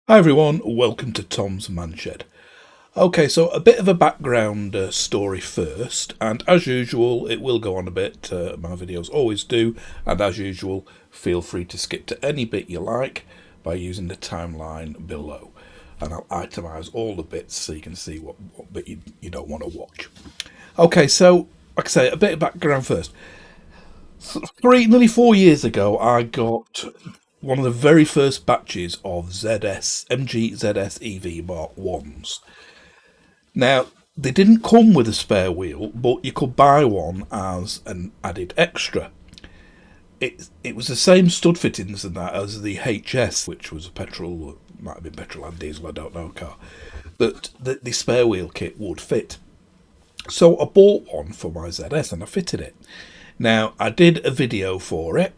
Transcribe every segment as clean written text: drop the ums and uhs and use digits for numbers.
Hi everyone, welcome to Tom's Manshed. Okay, so a bit of a background story first, and as usual, it will go on a bit, my videos always do, and as usual, feel free to skip to any bit you like by using the timeline below, and I'll itemise all the bits so you can see what bit you don't want to watch. Okay, so, like I say, a bit of background first. Nearly 4 years ago, I got one of the very first batches of MG ZS EV Mark 1s. Now, they didn't come with a spare wheel, but you could buy one as an added extra. It was the same stud fittings and that as the HS, which was a petrol, might have been petrol and diesel, I don't know, car, but the spare wheel kit would fit. So I bought one for my ZS and I fitted it. Now, I did a video for it.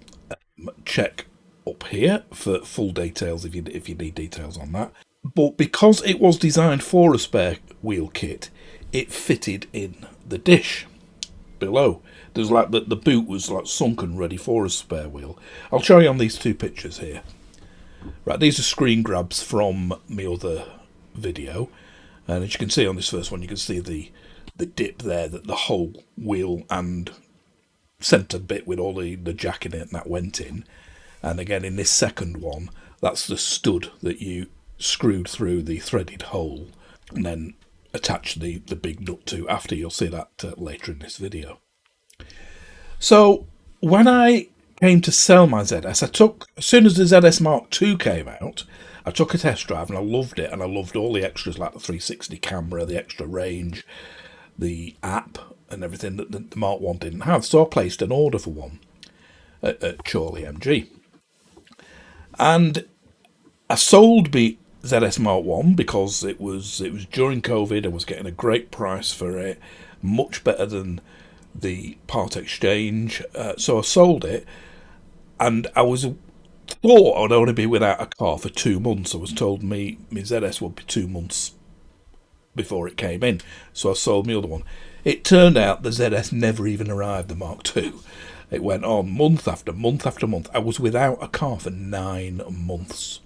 Check up here for full details if you need details on that. But because it was designed for a spare wheel kit, it fitted in the dish below. There's like the boot was like sunken ready for a spare wheel. I'll show you on these two pictures here. Right, these are screen grabs from my other video, and as you can see on this first one, you can see the dip there, that the whole wheel and centre bit with all the jack in it and that went in. And again in this second one, that's the stud that you screwed through the threaded hole and then attached the big nut to after. You'll see that later in this video. So when I came to sell my ZS, as soon as the ZS Mark II came out, I took a test drive and I loved it, and I loved all the extras like the 360 camera, the extra range, the app and everything that the Mark 1 didn't have. So I placed an order for one at Chorley MG. And I sold the ZS Mark 1 because it was during COVID. I was getting a great price for it, much better than the part exchange. So I sold it, and I thought I would only be without a car for 2 months. I was told my ZS would be 2 months before it came in, so I sold my other one. It turned out the ZS never even arrived, the Mark II. It went on month after month after month. I was without a car for 9 months.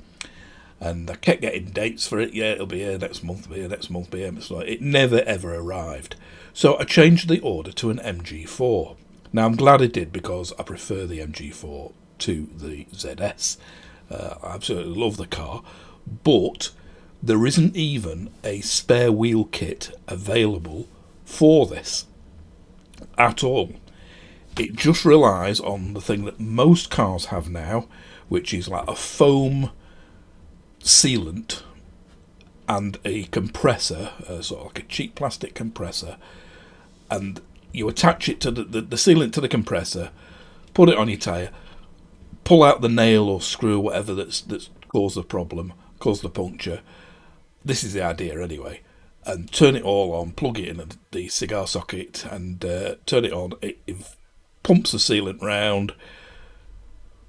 And I kept getting dates for it. Yeah, it'll be here next month, be here next month, be here. So it never ever arrived. So I changed the order to an MG4. Now I'm glad I did, because I prefer the MG4 to the ZS. I absolutely love the car. But there isn't even a spare wheel kit available for this at all. It just relies on the thing that most cars have now, which is like a foam sealant and a compressor, sort of like a cheap plastic compressor, and you attach it to the sealant to the compressor, put it on your tyre, pull out the nail or screw, whatever that's caused the problem, caused the puncture. This is the idea anyway. And turn it all on, plug it in the cigar socket and turn it on. It pumps the sealant round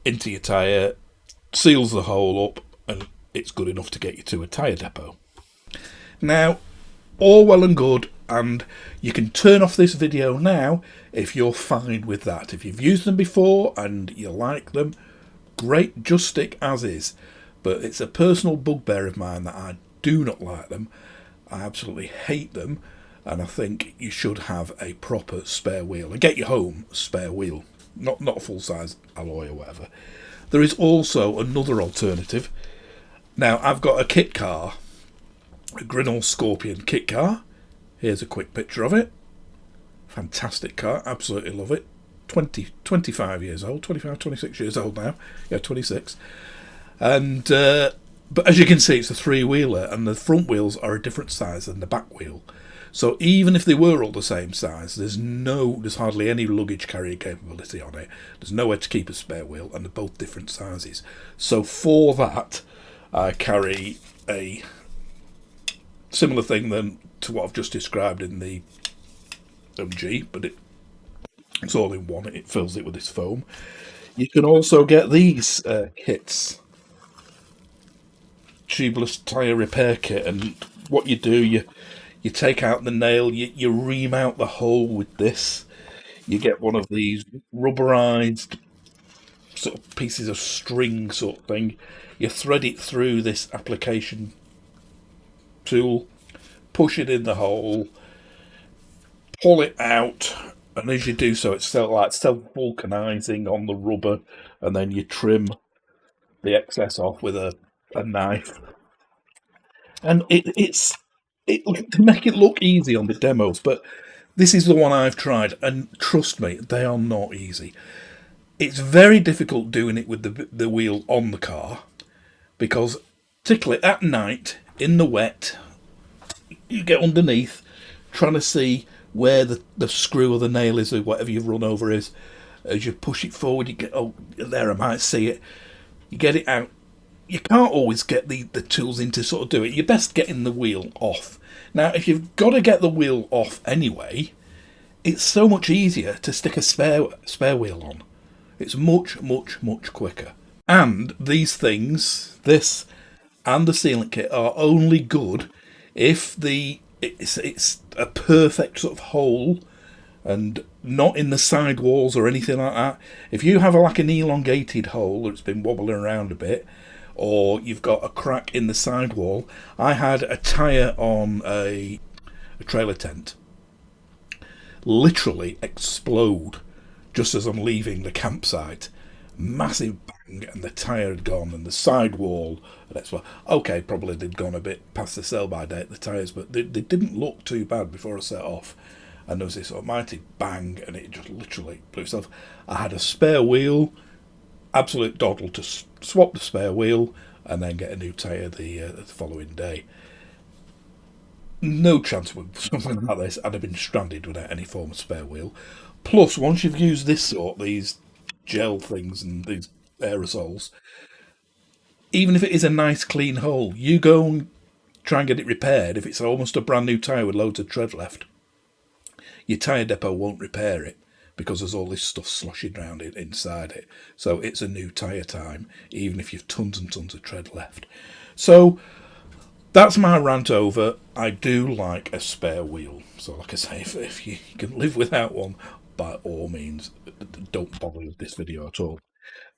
into your tyre, seals the hole up, and it's good enough to get you to a tyre depot. Now, all well and good, and you can turn off this video now if you're fine with that. If you've used them before and you like them, great, just stick as is. But it's a personal bugbear of mine that I do not like them. I absolutely hate them, and I think you should have a proper spare wheel. And get your home spare wheel, not a full-size alloy or whatever. There is also another alternative. Now, I've got a kit car, a Grinnell Scorpion kit car. Here's a quick picture of it. Fantastic car, absolutely love it. 25 years old, 25, 26 years old now. Yeah, 26. And but as you can see, it's a three-wheeler, and the front wheels are a different size than the back wheel. So even if they were all the same size, there's hardly any luggage carrying capability on it. There's nowhere to keep a spare wheel, and they're both different sizes. So for that, I carry a similar thing to what I've just described in the MG, but it's all in one. It fills it with this foam. You can also get these kits. Tubeless tyre repair kit, and what you do, you take out the nail, you ream out the hole with this. You get one of these rubberized sort of pieces of string sort of thing. You thread it through this application tool, push it in the hole, pull it out, and as you do so, it's self-vulcanizing on the rubber, and then you trim the excess off with a knife. And it's to make it look easy on the demos, but this is the one I've tried, and trust me, they are not easy. It's very difficult doing it with the wheel on the car, because particularly at night in the wet, you get underneath trying to see where the screw or the nail is or whatever you've run over is. As you push it forward, you get, oh, there, I might see it. You get it out. You can't always get the tools in to sort of do it. You're best getting the wheel off. Now, if you've got to get the wheel off anyway, it's so much easier to stick a spare wheel on. It's much, much, much quicker. And these things, this and the sealant kit, are only good if it's a perfect sort of hole and not in the side walls or anything like that. If you have like an elongated hole that's been wobbling around a bit, or you've got a crack in the sidewall. I had a tyre on a trailer tent literally explode just as I'm leaving the campsite. Massive bang, and the tyre had gone, and the sidewall had exploded. Okay, probably they'd gone a bit past the sell-by date, the tyres, but they didn't look too bad before I set off. And there was this almighty bang, and it just literally blew itself. I had a spare wheel, absolute doddle to swap the spare wheel and then get a new tyre the following day. No chance with something like this. I'd have been stranded without any form of spare wheel. Plus, once you've used these gel things and these aerosols, even if it is a nice clean hole, you go and try and get it repaired. If it's almost a brand new tyre with loads of tread left, your tyre depot won't repair it, because there's all this stuff sloshing around it inside it. So it's a new tyre time, even if you've tons and tons of tread left. So that's my rant over. I do like a spare wheel. So like I say, if you can live without one, by all means, don't bother with this video at all.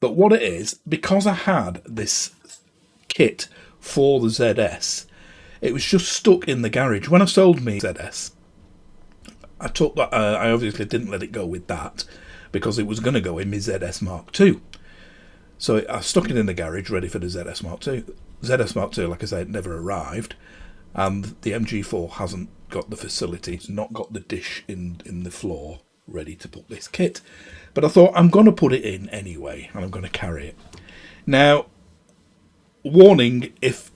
But what it is, because I had this kit for the ZS, it was just stuck in the garage. When I sold me ZS, I took that. I obviously didn't let it go with that, because it was going to go in my ZS Mark II. So I stuck it in the garage, ready for the ZS Mark II. ZS Mark II, like I said, never arrived, and the MG4 hasn't got the facility. It's not got the dish in the floor ready to put this kit. But I thought, I'm going to put it in anyway, and I'm going to carry it. Now, warning, if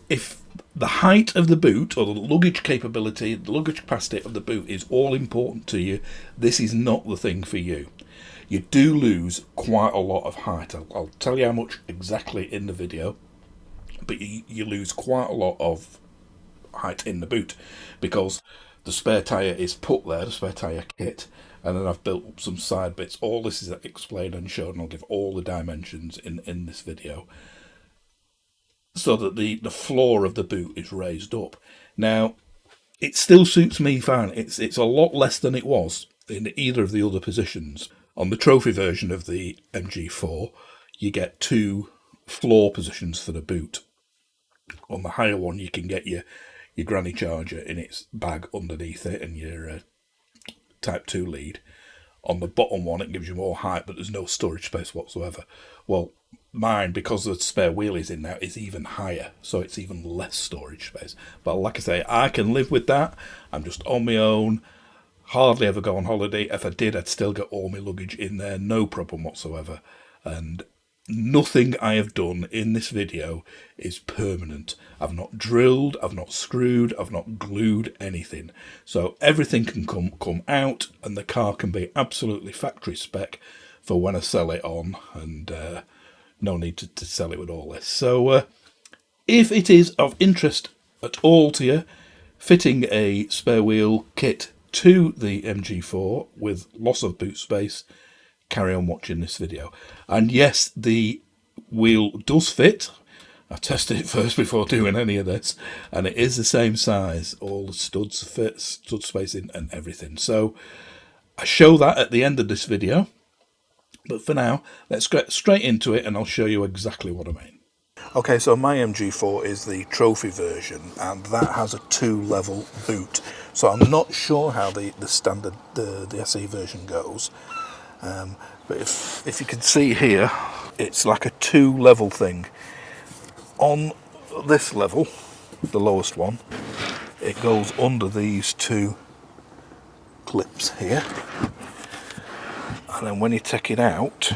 the height of the boot, or the luggage capability, the luggage capacity of the boot is all important to you, this is not the thing for you. You do lose quite a lot of height. I'll tell you how much exactly in the video, but you lose quite a lot of height in the boot, because the spare tyre is put there, the spare tyre kit, and then I've built up some side bits. All this is explained and shown, and I'll give all the dimensions in this video, so that the floor of the boot is raised up. Now, it still suits me fine. It's a lot less than it was in either of the other positions. On the trophy version of the MG4, you get 2 floor positions for the boot. On the higher one, you can get your granny charger in its bag underneath it, and your Type 2 lead. On the bottom one, it gives you more height, but there's no storage space whatsoever. Well, mine, because the spare wheel is in now, is even higher, so it's even less storage space. But like I say, I can live with that. I'm just on my own, hardly ever go on holiday. If I did, I'd still get all my luggage in there, no problem whatsoever. And nothing I have done in this video is permanent. I've not drilled, I've not screwed, I've not glued anything. So everything can come out, and the car can be absolutely factory spec for when I sell it on, and no need to sell it with all this. So if it is of interest at all to you, fitting a spare wheel kit to the MG4 with loss of boot space, carry on watching this video. And yes, the wheel does fit. I tested it first before doing any of this, and it is the same size. All the studs fit, stud spacing and everything. So I show that at the end of this video. But for now, let's get straight into it and I'll show you exactly what I mean. Okay, so my MG4 is the trophy version, and that has a 2-level boot. So I'm not sure how the standard, the SE version goes. But if you can see here, it's like a 2-level thing. On this level, the lowest one, it goes under these 2 clips here. And then when you take it out,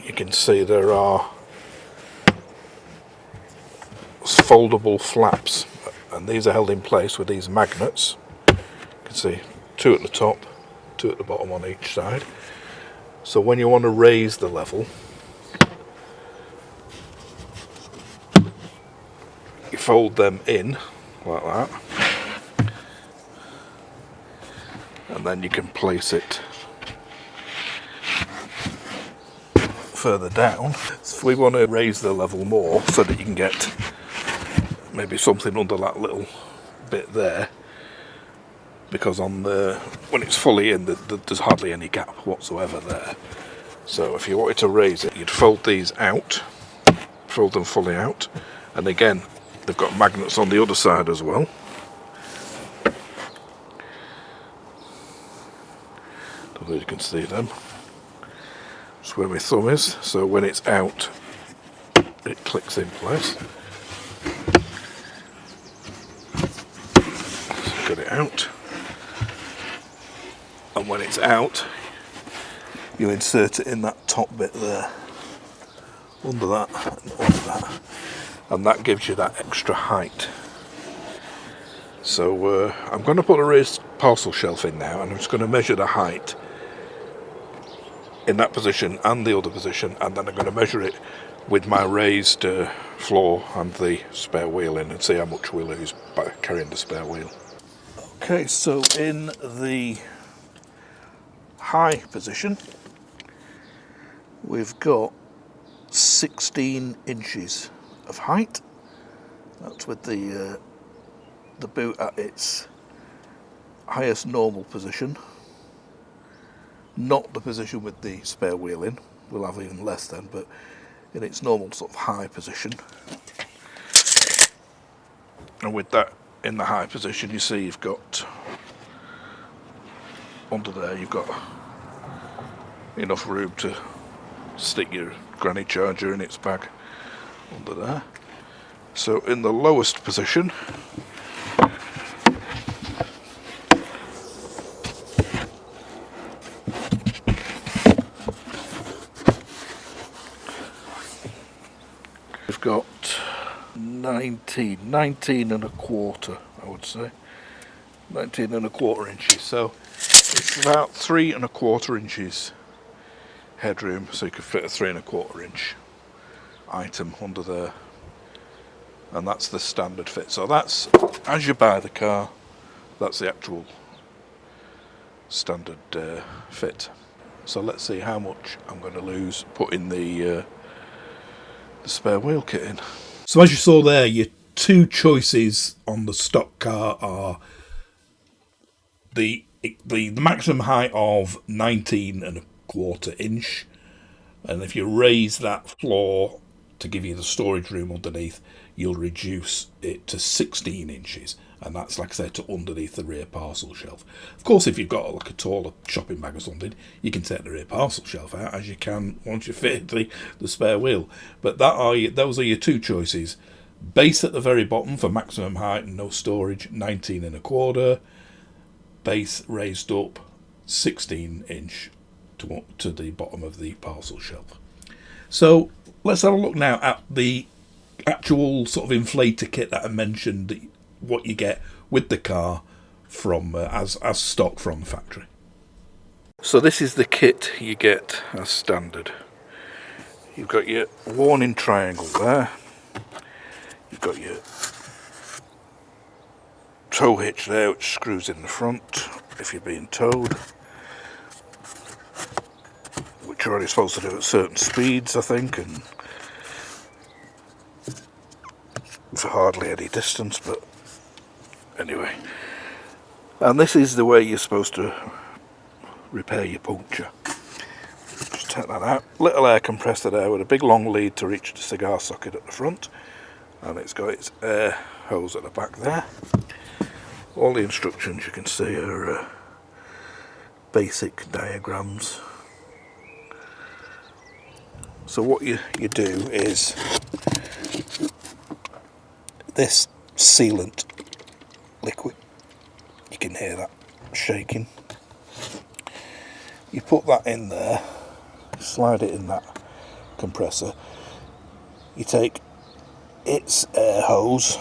you can see there are foldable flaps, and these are held in place with these magnets. You can see 2 at the top, 2 at the bottom on each side. So when you want to raise the level, you fold them in like that, and then you can place it further down. So if we want to raise the level more so that you can get maybe something under that little bit there, because on the when it's fully in, there's hardly any gap whatsoever there. So if you wanted to raise it, you'd fold these out, fold them fully out, and again they've got magnets on the other side as well. Don't know if you can see them. That's where my thumb is, so when it's out it clicks in place. So get it out, and when it's out you insert it in that top bit there, under that and under that, and that gives you that extra height. So I'm going to put a raised parcel shelf in now, and I'm just going to measure the height in that position and the other position, and then I'm going to measure it with my raised floor and the spare wheel in, and see how much we lose by carrying the spare wheel. Okay, so in the high position we've got 16 inches of height. That's with the boot at its highest normal position, not the position with the spare wheel in. We'll have even less then, but in its normal sort of high position. And with that in the high position, you see you've got under there, you've got enough room to stick your granny charger in its bag under there. So in the lowest position, we've got 19 and a quarter, I would say. 19 and a quarter inches. So it's about 3 1/4 inches headroom, so you could fit a 3 1/4 inch item under there, and that's the standard fit. So that's, as you buy the car, that's the actual standard fit. So let's see how much I'm going to lose putting the spare wheel kit in. So as you saw there, your 2 choices on the stock car are the maximum height of 19 1/4 inch, and if you raise that floor to give you the storage room underneath, you'll reduce it to 16 inches, and that's, like I said, to underneath the rear parcel shelf. Of course, if you've got like a taller shopping bag or something, you can take the rear parcel shelf out, as you can once you fit the spare wheel. But those are your 2 choices. Base at the very bottom for maximum height and no storage, 19 1/4. Base raised up 16 inch to the bottom of the parcel shelf. So let's have a look now at the actual sort of inflator kit that I mentioned, what you get with the car from as stock from the factory. So this is the kit you get as standard. You've got your warning triangle there, you've got your tow hitch there which screws in the front if you're being towed, which you're only supposed to do at certain speeds, I think, and for hardly any distance, but anyway. And this is the way you're supposed to repair your puncture. take that out. Little air compressor there with a big long lead to reach the cigar socket at the front, and it's got its air hose at the back there. All the instructions you can see are basic diagrams. So what you do is this sealant liquid, you can hear that shaking, you put that in there, slide it in that compressor, you take its air hose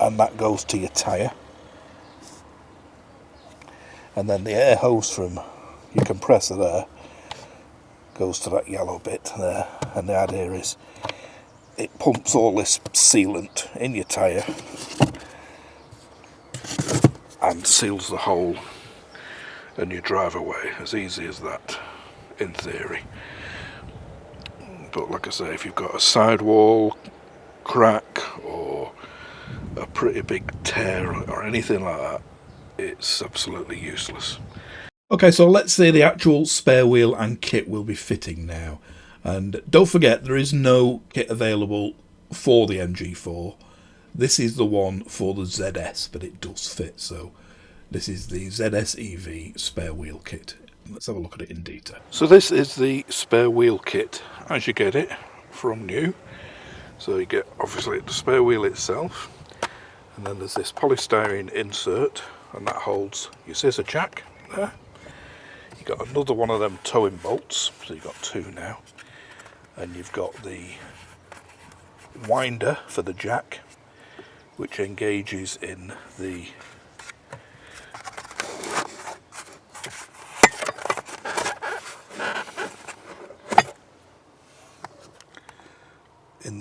and that goes to your tyre, and then the air hose from your compressor there goes to that yellow bit there, and the idea is it pumps all this sealant in your tyre and seals the hole and you drive away. As easy as that in theory. But like I say, if you've got a sidewall crack or a pretty big tear or anything like that, it's absolutely useless. Okay, so let's say the actual spare wheel and kit will be fitting now. And don't forget, there is no kit available for the MG4. This is the one for the ZS, but it does fit. So this is the ZS EV spare wheel kit. Let's have a look at it in detail. So this is the spare wheel kit as you get it from new. So you get obviously the spare wheel itself, and then there's this polystyrene insert, and that holds your scissor jack there. You've got another one of them towing bolts, so you've got two now. And you've got the winder for the jack, which engages in the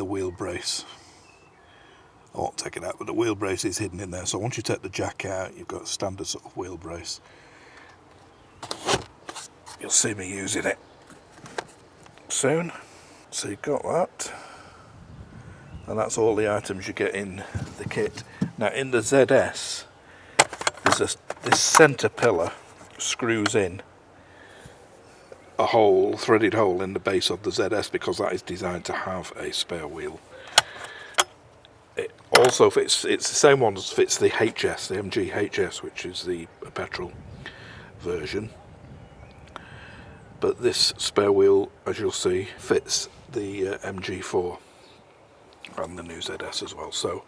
wheel brace. I won't take it out, but the wheel brace is hidden in there. So once you take the jack out, you've got a standard sort of wheel brace. You'll see me using it soon. So you've got that, and that's all the items you get in the kit. Now in the ZS, there's this centre pillar screws in a hole, threaded hole in the base of the ZS, because that is designed to have a spare wheel. It also fits, it's the same one as fits the HS, the MG HS, which is the petrol version. But this spare wheel, as you'll see, fits the MG4 and the new ZS as well. So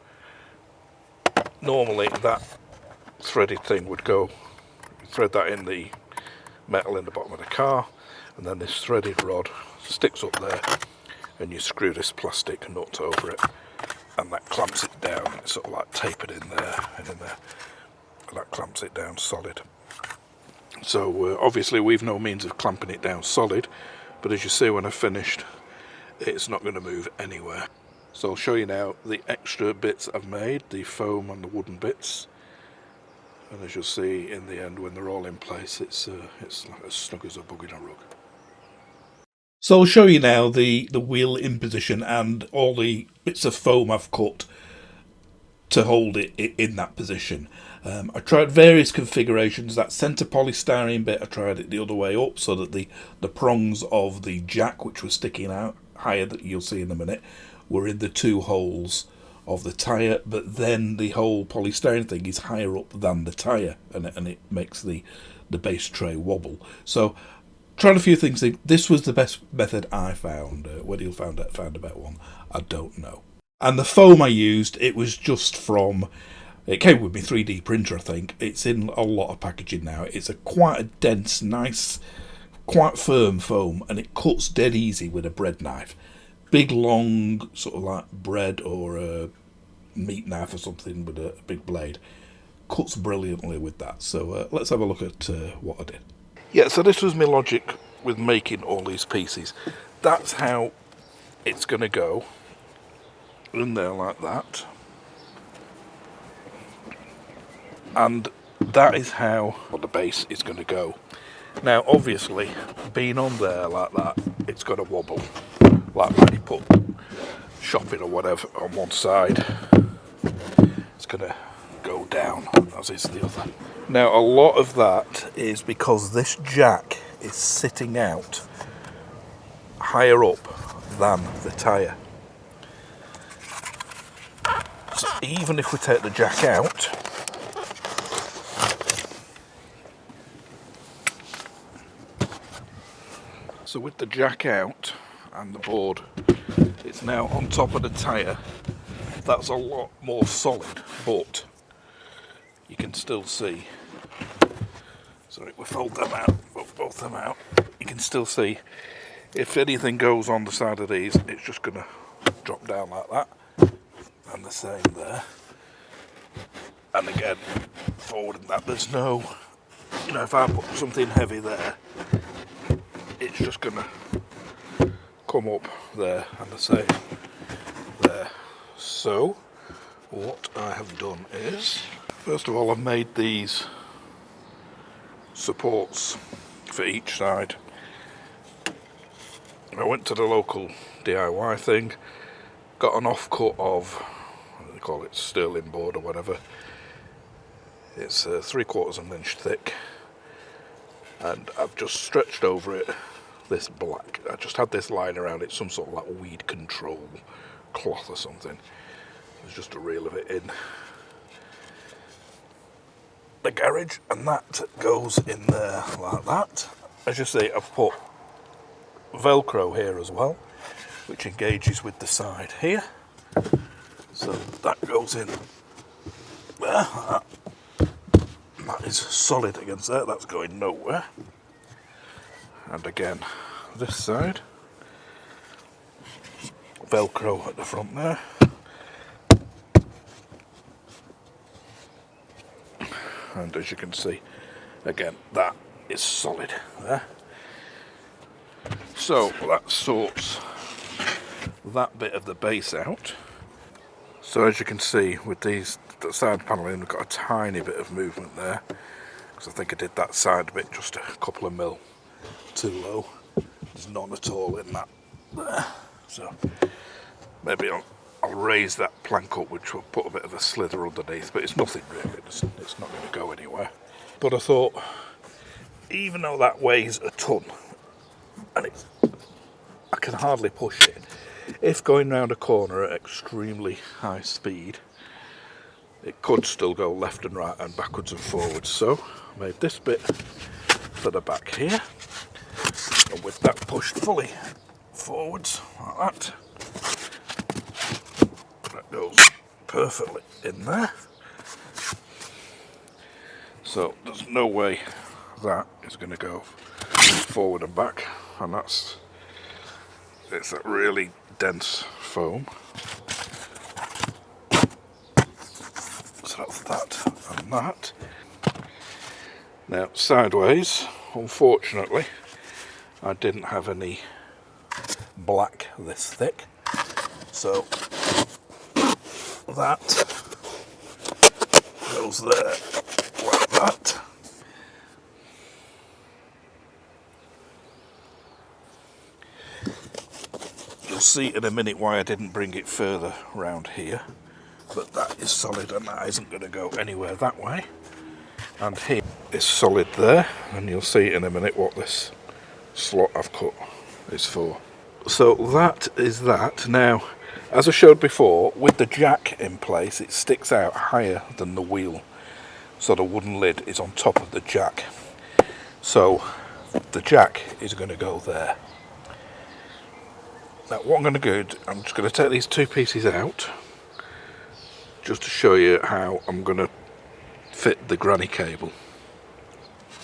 normally that threaded thing would go, thread that in the metal in the bottom of the car, and then this threaded rod sticks up there, and you screw this plastic nut over it, and that clamps it down. It's sort of like tapered in there and in there, and that clamps it down solid. So obviously we've no means of clamping it down solid, but as you see when I've finished, it's not going to move anywhere. So I'll show you now the extra bits I've made, the foam and the wooden bits. And as you'll see in the end, when they're all in place, it's like as snug as a bug in a rug. So I'll show you now the wheel in position and all the bits of foam I've cut to hold it in that position. I tried various configurations. That centre polystyrene bit, I tried it the other way up so that the prongs of the jack, which was sticking out higher, that you'll see in a minute, were in the two holes of the tyre, but then the whole polystyrene thing is higher up than the tyre, and it makes the base tray wobble. So tried a few things. This was the best method I found. Whether you found a better one, I don't know. And the foam I used, it was just from, it came with my 3D printer, I think. It's in a lot of packaging now. It's quite a dense, nice, quite firm foam, and it cuts dead easy with a bread knife. Big, long, sort of like bread or a meat knife or something with a big blade. Cuts brilliantly with that. So let's have a look at what I did. Yeah, so this was my logic with making all these pieces. That's how it's going to go. In there like that. And that is how the base is going to go. Now obviously, being on there like that, it's going to wobble. Like when you put shopping or whatever on one side, it's going to go down, as is the other. Now a lot of that is because this jack is sitting out higher up than the tyre. So even if we take the jack out, so with the jack out and the board, it's now on top of the tyre. That's a lot more solid, but you can still see, sorry, we fold them out, both them out, you can still see if anything goes on the side of these, it's just going to drop down like that, and the same there. And again, forward and that, there's no, you know, if I put something heavy there, it's just going to come up there, and the same there. So what I have done is, first of all, I've made these supports for each side. I went to the local DIY thing, got an offcut of, what do they call it, sterling board or whatever. It's 3/4 of an inch thick, and I've just stretched over it this black. I just had this line around it, some sort of like weed control cloth or something. There's just a reel of it in the garage, and that goes in there like that. As you see, I've put Velcro here as well, which engages with the side here. So that goes in there like that. That is solid against there, that's going nowhere. And again, this side, Velcro at the front there. And as you can see, again, that is solid there. So that sorts that bit of the base out. So as you can see, with these, the side panelling, we've got a tiny bit of movement there, because I think I did that side bit just a couple of mil too low. There's none at all in that there. So maybe I'll raise that plank up, which will put a bit of a slither underneath, but it's nothing really, it's not going to go anywhere. But I thought, even though that weighs a ton, and I can hardly push it, if going round a corner at extremely high speed, it could still go left and right and backwards and forwards. So I made this bit for the back here, and with that pushed fully forwards like that, that goes perfectly in there. So there's no way that is going to go forward and back, and it's that really dense foam. So that's that and that. Now sideways, unfortunately, I didn't have any black this thick, so that goes there like that. You'll see in a minute why I didn't bring it further round here, but that is solid and that isn't going to go anywhere that way. And here is solid there, and you'll see in a minute what this slot I've cut is for. So that is that. Now, as I showed before, with the jack in place, it sticks out higher than the wheel, so the wooden lid is on top of the jack. So the jack is going to go there. Now what I'm going to do, I'm just going to take these two pieces out, just to show you how I'm going to fit the granny cable.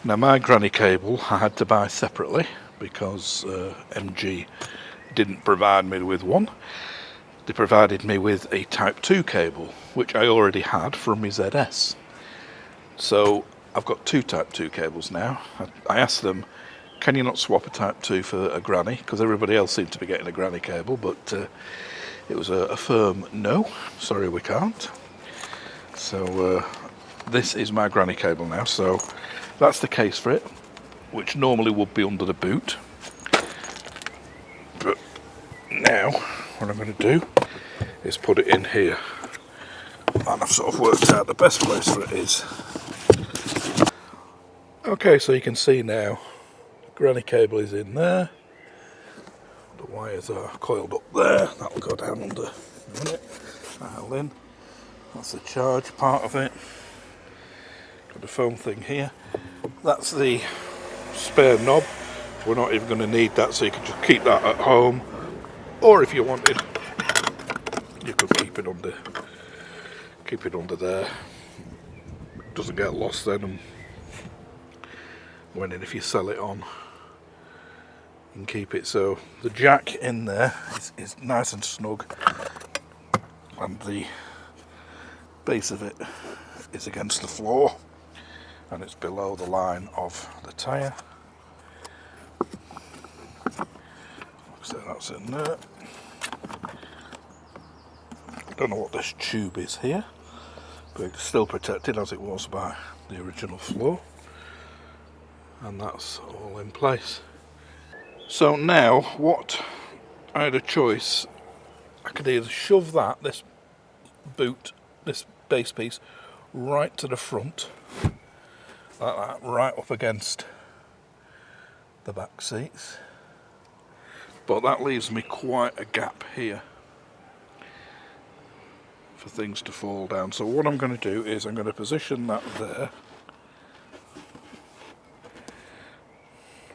Now my granny cable I had to buy separately, because MG didn't provide me with one. They provided me with a Type 2 cable, which I already had from my ZS. So I've got two Type 2 cables now. I asked them, can you not swap a Type 2 for a granny? Because everybody else seemed to be getting a granny cable, but it was a firm no. Sorry, we can't. So this is my granny cable now. So that's the case for it, which normally would be under the boot. But now what I'm going to do is put it in here. And I've sort of worked out the best place for it is. Okay, so you can see now, granny cable is in there. The wires are coiled up there. That'll go down under a minute. Dial in. That's the charge part of it. Got the foam thing here. That's the spare knob. We're not even going to need that, so you can just keep that at home. Or if you wanted, you could keep it under there. Doesn't get lost then, and when and if you sell it on, you can keep it. So the jack in there is nice and snug, and the base of it is against the floor, and it's below the line of the tyre. So that's in there. I don't know what this tube is here, but it's still protected as it was by the original floor, and that's all in place. So now what, I had a choice. I could either shove this boot, this base piece, right to the front like that, right up against the back seats, but that leaves me quite a gap here for things to fall down. So what I'm going to do is I'm going to position that there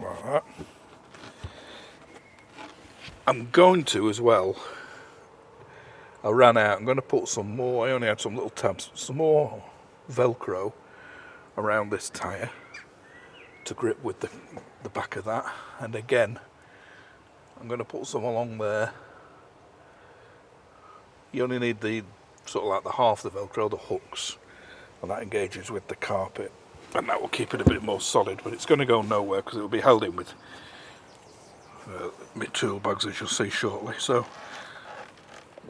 like that. I'm going to as well, I ran out, I'm going to put some more, I only had some little tabs, some more Velcro around this tyre to grip with the back of that, and again I'm going to put some along there. You only need the sort of like the half the Velcro, the hooks, and that engages with the carpet, and that will keep it a bit more solid, but it's going to go nowhere because it will be held in with my tool bags, as you'll see shortly. So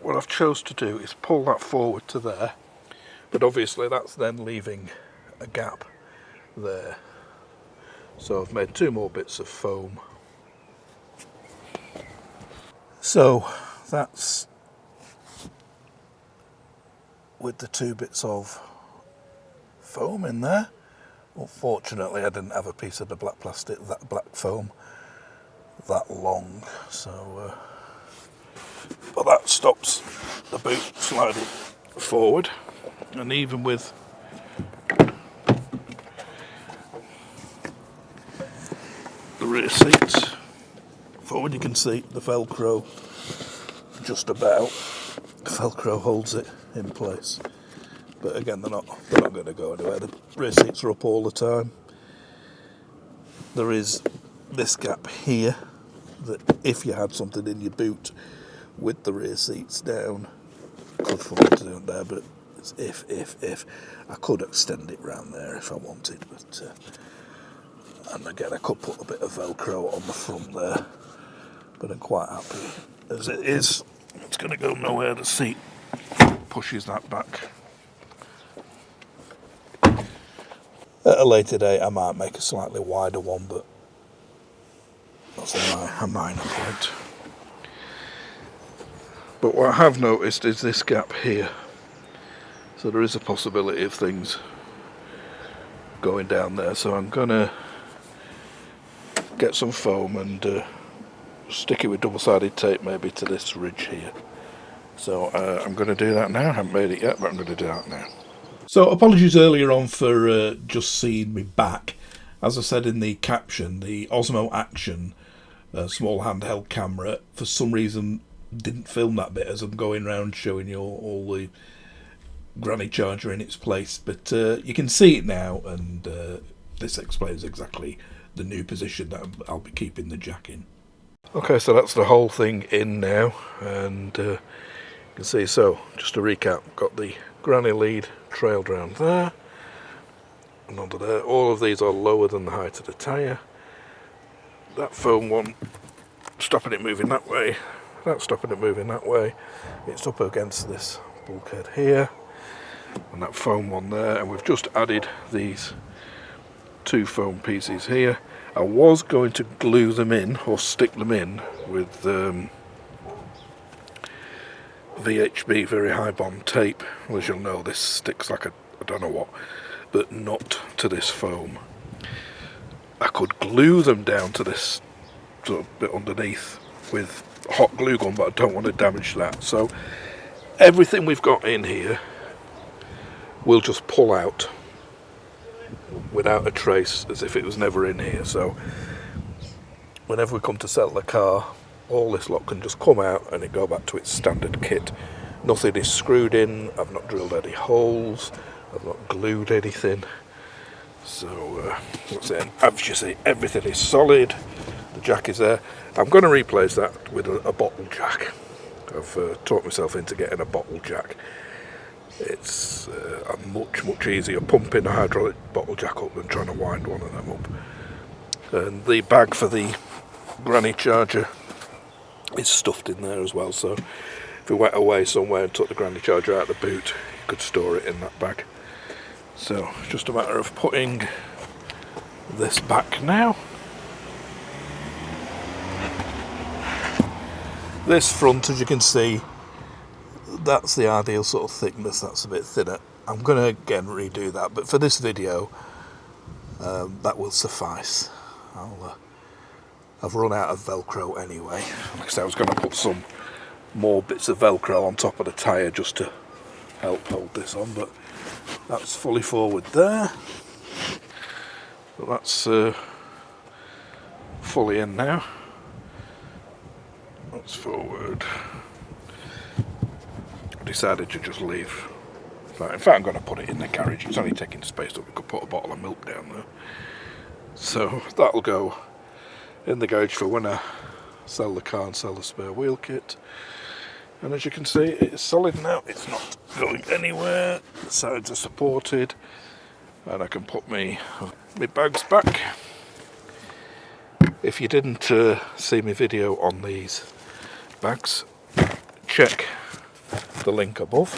what I've chose to do is pull that forward to there, but obviously that's then leaving a gap there. So I've made two more bits of foam. So that's with the two bits of foam in there. Unfortunately I didn't have a piece of the black plastic, that black foam that long, so but that stops the boot sliding forward. And even with the rear seats forward, you can see the Velcro just about. The Velcro holds it in place, but again they're not going to go anywhere. The rear seats are up all the time. There is this gap here that if you had something in your boot with the rear seats down, could fall into there, but it's if I could extend it round there if I wanted, but and again I could put a bit of Velcro on the front there, but I'm quite happy as it is. It's going to go nowhere. The seat pushes that back. At a later date I might make a slightly wider one, but that's a minor point. But what I have noticed is this gap here. So there is a possibility of things going down there. So I'm going to get some foam and stick it with double-sided tape maybe to this ridge here. So I'm going to do that now. I haven't made it yet, but I'm going to do that now. So apologies earlier on for just seeing me back. As I said in the caption, the Osmo Action small handheld camera for some reason didn't film that bit as I'm going around showing you all the granny charger in its place, but you can see it now, and this explains exactly the new position that I'll be keeping the jack in. Okay, so that's the whole thing in now, and you can see, so just to recap, got the granny lead trailed around there and under there. All of these are lower than the height of the tyre. That foam one stopping it moving that way, that's stopping it moving that way. It's up against this bulkhead here, and that foam one there, and we've just added these two foam pieces here. I was going to glue them in or stick them in with VHB, very high bond tape. Well, as you'll know, this sticks like I don't know what, but not to this foam. I could glue them down to this sort of bit underneath with hot glue gun, but I don't want to damage that. So everything we've got in here we'll just pull out without a trace, as if it was never in here. So whenever we come to sell the car, all this lot can just come out and it go back to its standard kit. Nothing is screwed in, I've not drilled any holes, I've not glued anything. So that's it. As you see, everything is solid. The jack is there. I'm going to replace that with a bottle jack. I've talked myself into getting a bottle jack. It's a much easier pumping a hydraulic bottle jack up than trying to wind one of them up. And the bag for the granny charger is stuffed in there as well, so if we went away somewhere and took the granny charger out of the boot, you could store it in that bag. So it's just a matter of putting this back now. This front, as you can see, that's the ideal sort of thickness. That's a bit thinner. I'm going to again redo that, but for this video that will suffice. I've run out of Velcro anyway. Like I said, I was going to put some more bits of Velcro on top of the tyre just to help hold this on, but that's fully forward there. But that's fully in now. That's forward. I decided to just leave. In fact, I'm going to put it in the carriage. It's only taking space that we could put a bottle of milk down there. So that'll go in the garage for when I sell the car and sell the spare wheel kit. And as you can see, it's solid now. It's not going anywhere. The sides are supported, and I can put my bags back. If you didn't see my video on these bags, check the link above.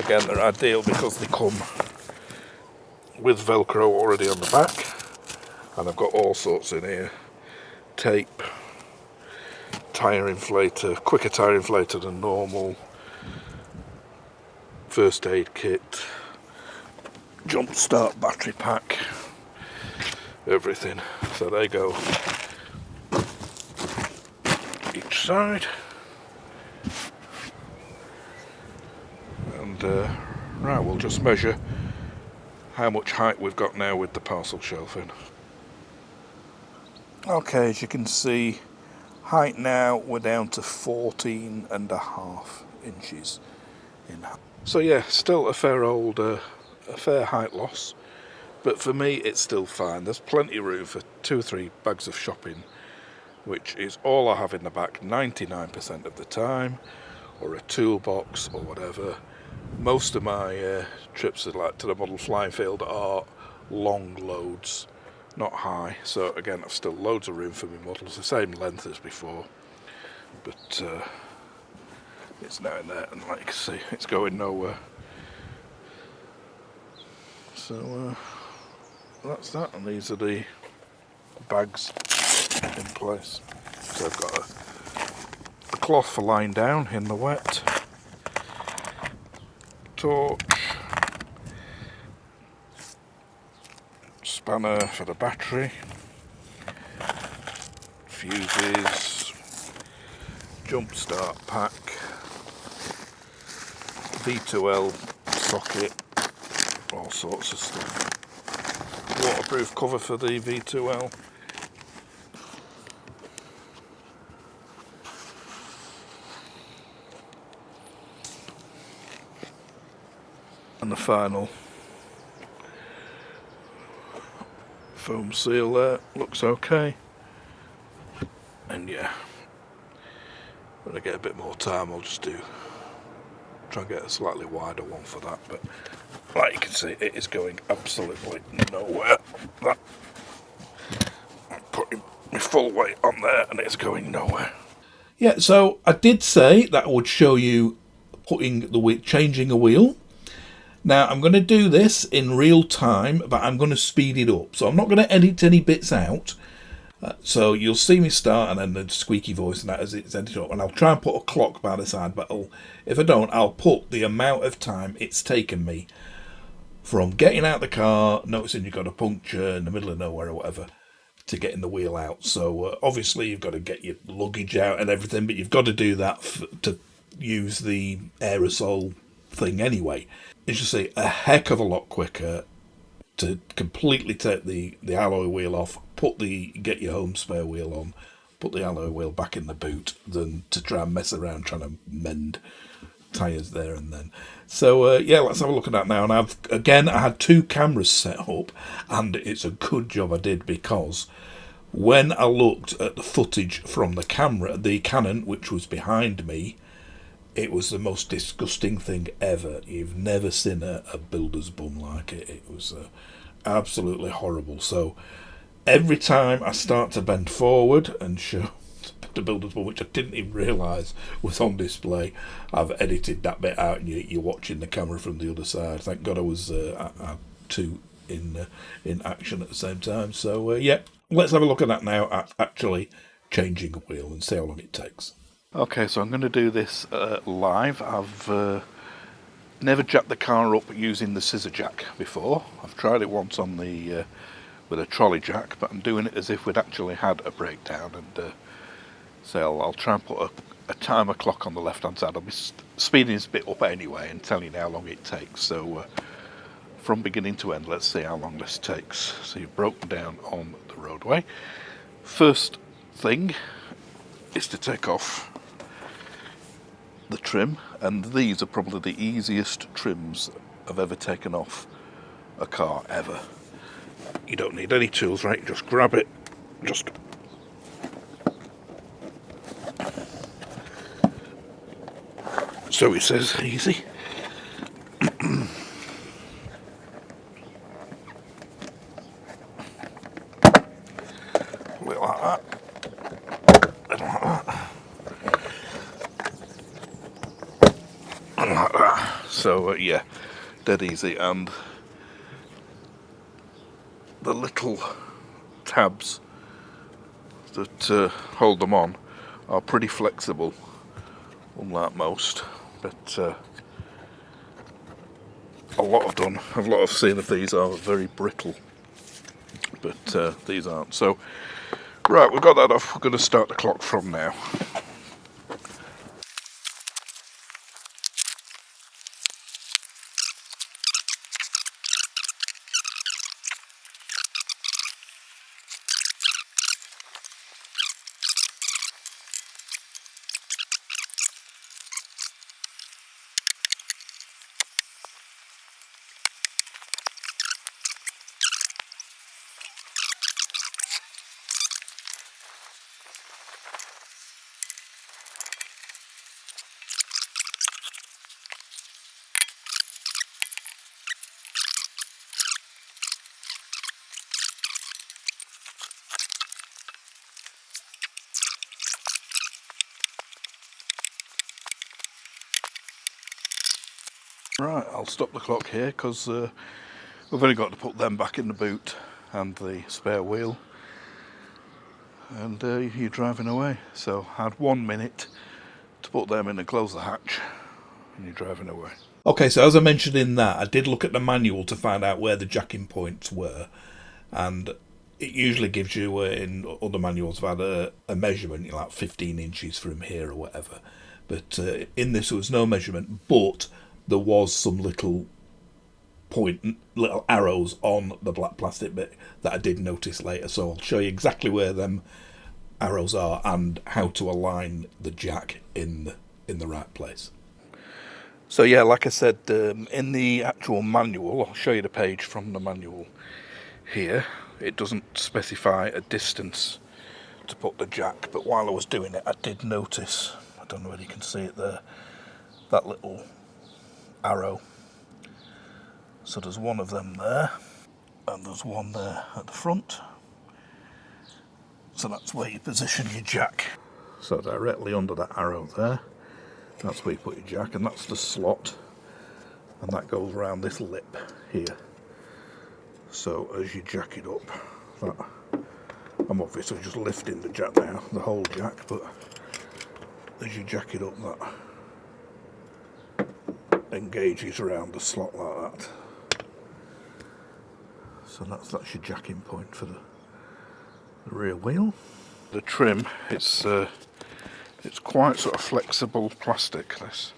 Again, they're ideal because they come with Velcro already on the back, and I've got all sorts in here: tape, tyre inflator, quicker tyre inflator than normal, first aid kit, jump start battery pack, everything. So they go each side. And right, we'll just measure how much height we've got now with the parcel shelving. Okay, as you can see, height now we're down to 14.5 inches in height. So yeah, still a fair height loss, but for me it's still fine. There's plenty of room for 2 or 3 bags of shopping, which is all I have in the back 99% of the time, or a toolbox or whatever. Most of my trips to the model flying field are long loads, not high. So again, I've still loads of room for my models, the same length as before, but it's now in there, and like you can see, it's going nowhere. So that's that, and these are the bags in place. So I've got a cloth for lying down in the wet, torch, spanner for the battery, fuses, jump start pack, V2L socket, all sorts of stuff, waterproof cover for the V2L, and the final foam seal there, looks okay. And yeah, when I get a bit more time, I'll just try and get a slightly wider one for that, but like you can see, it is going absolutely nowhere. I'm putting my full weight on there and it's going nowhere. Yeah, so I did say that I would show you changing a wheel. Now I'm going to do this in real time, but I'm going to speed it up. So I'm not going to edit any bits out. So you'll see me start and then the squeaky voice and that as it's edited up. And I'll try and put a clock by the side, but if I don't, I'll put the amount of time it's taken me from getting out the car, noticing you've got a puncture in the middle of nowhere or whatever, to getting the wheel out. So obviously you've got to get your luggage out and everything, but you've got to do that to use the aerosol thing anyway. It's just a heck of a lot quicker to completely take the alloy wheel off, get your home spare wheel on, put the alloy wheel back in the boot, than to try and mess around trying to mend tyres there and then. So yeah, let's have a look at that now. And I had 2 cameras set up, and it's a good job I did, because when I looked at the footage from the Canon, which was behind me, it was the most disgusting thing ever. You've never seen a builder's bum like it. It was absolutely horrible. So every time I start to bend forward and show the builder's bum, which I didn't even realise was on display, I've edited that bit out, and you're watching the camera from the other side. Thank God I had 2 in action at the same time. So yeah, let's have a look at that now, at actually changing a wheel, and see how long it takes. Okay, so I'm going to do this live. I've never jacked the car up using the scissor jack before. I've tried it once on the with a trolley jack, but I'm doing it as if we'd actually had a breakdown. And so I'll try and put a timer clock on the left hand side. I'll be speeding this bit up anyway and telling you how long it takes. So from beginning to end, let's see how long this takes. So you've broken down on the roadway. First thing is to take off the trim, and these are probably the easiest trims I've ever taken off a car ever. You don't need any tools, right? You just grab it, just so it says easy. Like that. And like that. And like that. So yeah, dead easy. And the little tabs that hold them on are pretty flexible, unlike most. But a lot I've seen of these are very brittle, but these aren't. So right, we've got that off. We're going to start the clock from now. Right, I'll stop the clock here, because we've only got to put them back in the boot and the spare wheel, and you're driving away. So I had 1 minute to put them in and close the hatch, and you're driving away. Okay, so as I mentioned in that, I did look at the manual to find out where the jacking points were, and it usually gives you, in other manuals, I've had a measurement, like 15 inches from here or whatever. But in this there was no measurement, but there was some little arrows on the black plastic bit that I did notice later. So I'll show you exactly where them arrows are and how to align the jack in the right place. So yeah, like I said, in the actual manual, I'll show you the page from the manual here. It doesn't specify a distance to put the jack, but while I was doing it, I did notice, I don't know whether you can see it there, that little arrow. So there's one of them there, and there's one there at the front. So that's where you position your jack. So directly under that arrow there, that's where you put your jack, and that's the slot, and that goes around this lip here. So as you jack it up, I'm obviously just lifting the jack now, the whole jack, but as you jack it up, that engages around the slot like that. So that's your jacking point for the rear wheel. The trim, it's quite sort of flexible plastic, this.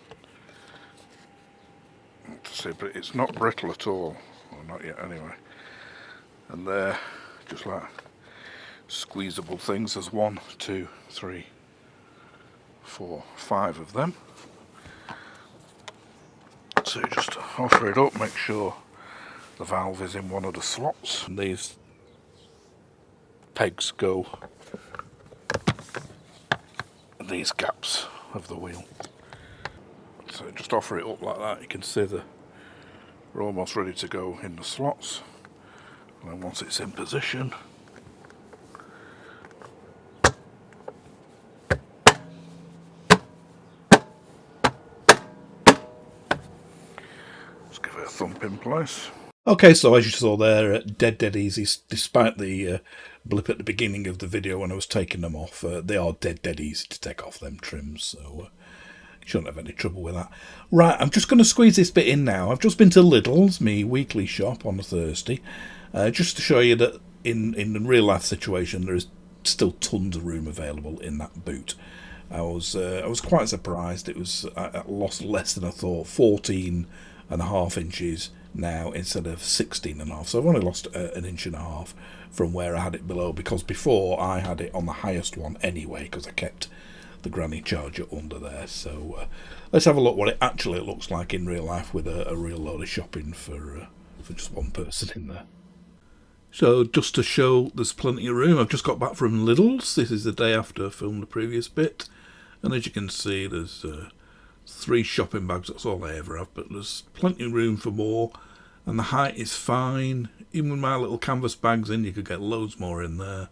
To see, but it's not brittle at all, or not yet anyway. And they're just like squeezable things. There's 1, 2, 3, 4, 5 of them. So you just offer it up, make sure the valve is in one of the slots. And these pegs go in these gaps of the wheel. So just offer it up like that. You can see we're almost ready to go in the slots. And then once it's in position, just give it a thump in place. Okay, so as you saw there, dead easy, despite the blip at the beginning of the video when I was taking them off. They are dead easy to take off, them trims, so you shouldn't have any trouble with that. Right, I'm just going to squeeze this bit in now. I've just been to Lidl's, me weekly shop on a Thursday, just to show you that in the real life situation there is still tons of room available in that boot. I was quite surprised. I lost less than I thought, 14.5 inches now instead of 16.5, so I've only lost 1.5 inches from where I had it below, because before I had it on the highest one anyway, because I kept the granny charger under there. So let's have a look what it actually looks like in real life with a real load of shopping for just one person in there. So just to show there's plenty of room, I've just got back from Lidl's. This is the day after I filmed the previous bit, and as you can see there's 3 shopping bags, that's all I ever have, but there's plenty of room for more, and the height is fine. Even with my little canvas bags in, you could get loads more in there.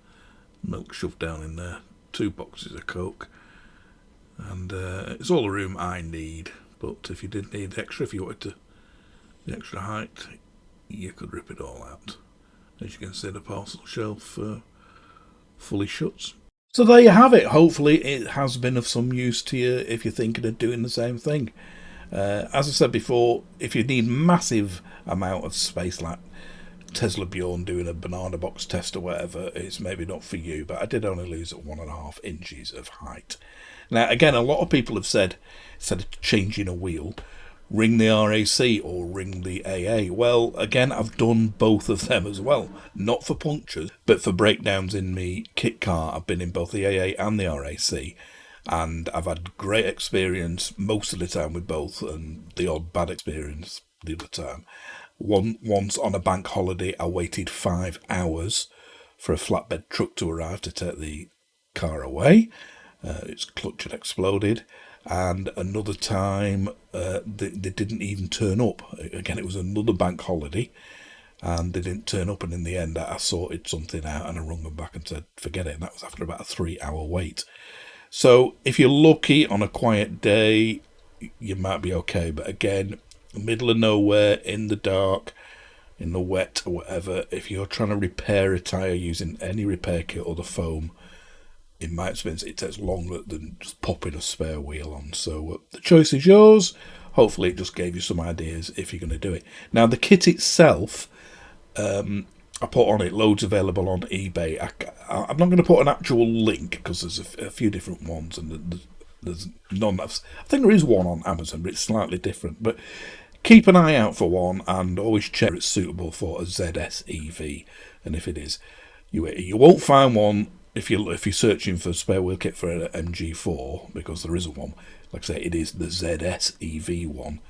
Milk shoved down in there, 2 boxes of Coke, and it's all the room I need. But if you did need extra, if you wanted the extra height, you could rip it all out. As you can see, the parcel shelf fully shuts. So there you have it. Hopefully it has been of some use to you if you're thinking of doing the same thing. As I said before, if you need massive amount of space like Tesla Bjorn doing a banana box test or whatever, it's maybe not for you, but I did only lose 1.5 inches of height. Now again, a lot of people have said, instead of changing a wheel, ring the RAC or ring the AA. Well, again, I've done both of them as well. Not for punctures, but for breakdowns in me kit car. I've been in both the AA and the RAC, and I've had great experience most of the time with both, and the odd bad experience the other time. Once on a bank holiday, I waited 5 hours for a flatbed truck to arrive to take the car away. Its clutch had exploded. And another time they didn't even turn up. Again, it was another bank holiday, and they didn't turn up, and in the end I sorted something out and I rung them back and said forget it, and that was after about a 3-hour wait. So if you're lucky on a quiet day, you might be okay, but again, middle of nowhere, in the dark, in the wet or whatever, if you're trying to repair a tyre using any repair kit or the foam, in my experience, it takes longer than just popping a spare wheel on. So the choice is yours. Hopefully it just gave you some ideas if you're going to do it. Now the kit itself, I put on it loads available on eBay. I'm not going to put an actual link because there's a few different ones, and there's none. I think there is one on Amazon, but it's slightly different. But keep an eye out for one, and always check it's suitable for a ZS EV. And if it is, you won't find one if you're searching for a spare wheel kit for an MG4, because there isn't one. Like I say, it is the ZS EV one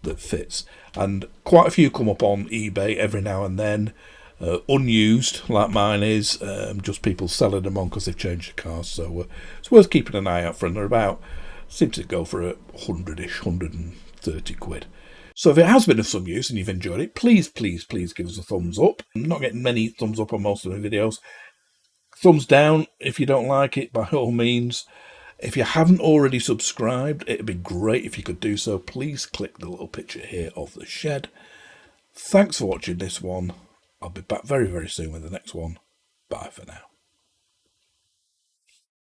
that fits, and quite a few come up on eBay every now and then, unused like mine is, just people selling them on because they've changed the cars. So it's worth keeping an eye out for, and they're seem to go for 100-ish, 130 quid. So if it has been of some use and you've enjoyed it, please give us a thumbs up. I'm not getting many thumbs up on most of my videos. Thumbs down if you don't like it, by all means. If you haven't already subscribed, it'd be great if you could do so. Please click the little picture here of the shed. Thanks for watching this one. I'll be back very soon with the next one. Bye for now.